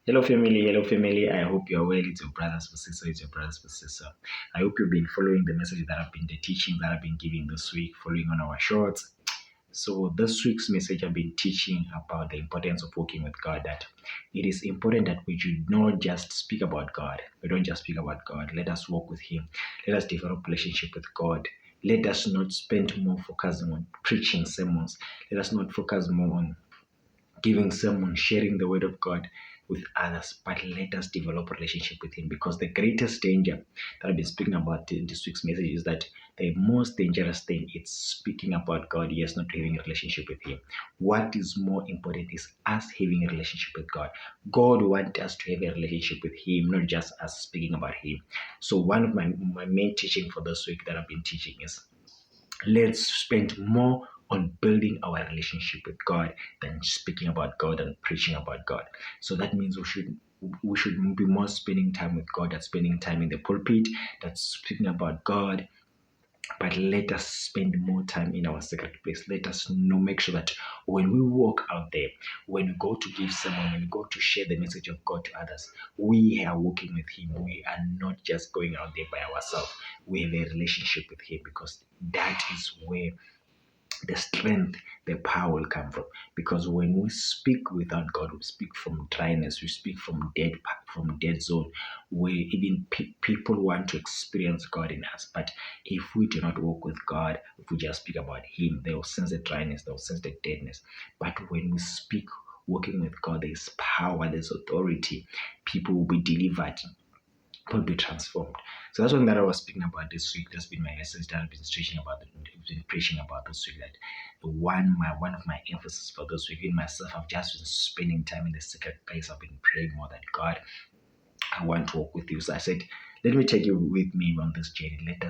Hello family. I hope you're well. It's your brother's sister. It's your brother's sister. I hope you've been following the message that I've been the teaching that I've been giving this week, following on our shorts. So this week's message I've been teaching about the importance of working with God. That it is important that we should not just speak about God. We don't just speak about God. Let us walk with Him. Let us develop relationship with God. Let us not spend more focusing on preaching sermons. Let us not focus more on giving sermon, sharing the word of God with others, but let us develop a relationship with Him, because the greatest danger that I've been speaking about in this week's message is that the most dangerous thing is speaking about God, yes, not having a relationship with Him. What is more important is us having a relationship with God. God wants us to have a relationship with Him, not just us speaking about Him. So one of my main teaching for this week that I've been teaching is, let's spend more on building our relationship with God than speaking about God and preaching about God. So that means we should be more spending time with God than spending time in the pulpit, that's speaking about God. But let us spend more time in our secret place. Let us make sure that when we walk out there, when we go to give someone, when we go to share the message of God to others, we are walking with Him. We are not just going out there by ourselves. We have a relationship with Him, because that is where the strength, the power will come from. Because when we speak without God, we speak from dryness, we speak from dead zone, where even people want to experience God in us. But if we do not walk with God, if we just speak about Him, they will sense the dryness, they will sense the deadness. But when we speak working with God, there's power, there's authority. People will be delivered, will be transformed. So that's one that I was speaking about this week. That's been my message that I've been preaching about this week. That one of my emphasis for this week, in myself, I've just been spending time in the secret place. I've been praying more that God, I want to walk with you. So I said, let me take you with me on this journey. Let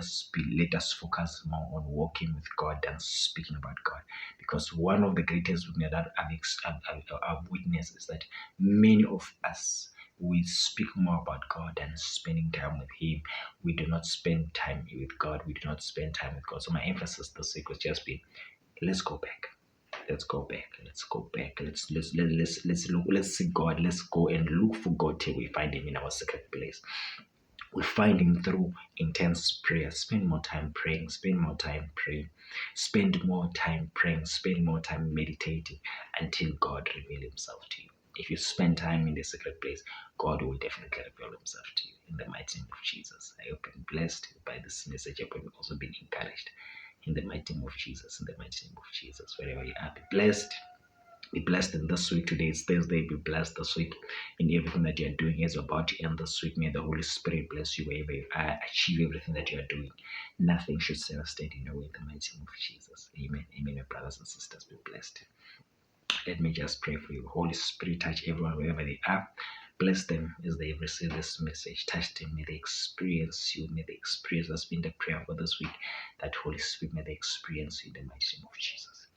us focus more on walking with God than speaking about God. Because one of the greatest weaknesses that I've witnessed is that many of us, we speak more about God than spending time with Him. We do not spend time with God. We do not spend time with God. So my emphasis this week was just be, let's go back. Let's go back. Let's go back. Let's see God. Let's go and look for God till we find Him in our secret place. We find Him through intense prayer. Spend more time praying. Spend more time praying. Spend more time praying. Spend more time meditating until God reveals Himself to you. If you spend time in the secret place, God will definitely reveal Himself to you. In the mighty name of Jesus. I hope you're blessed by this message. I hope you've also been encouraged. In the mighty name of Jesus. In the mighty name of Jesus. Wherever you are, be blessed. Be blessed in this week. Today is Thursday. Be blessed this week in everything that you are doing. As you're about to end this week, may the Holy Spirit bless you wherever you are. Achieve everything that you are doing. Nothing should set us steady in your way. In the mighty name of Jesus. Amen. Amen. My brothers and sisters, be blessed. Let me just pray for you. Holy Spirit, touch everyone wherever they are. Bless them as they receive this message. Touch them. May they experience you. May they experience, that's been the prayer for this week, that Holy Spirit, may they experience you in the mighty name of Jesus.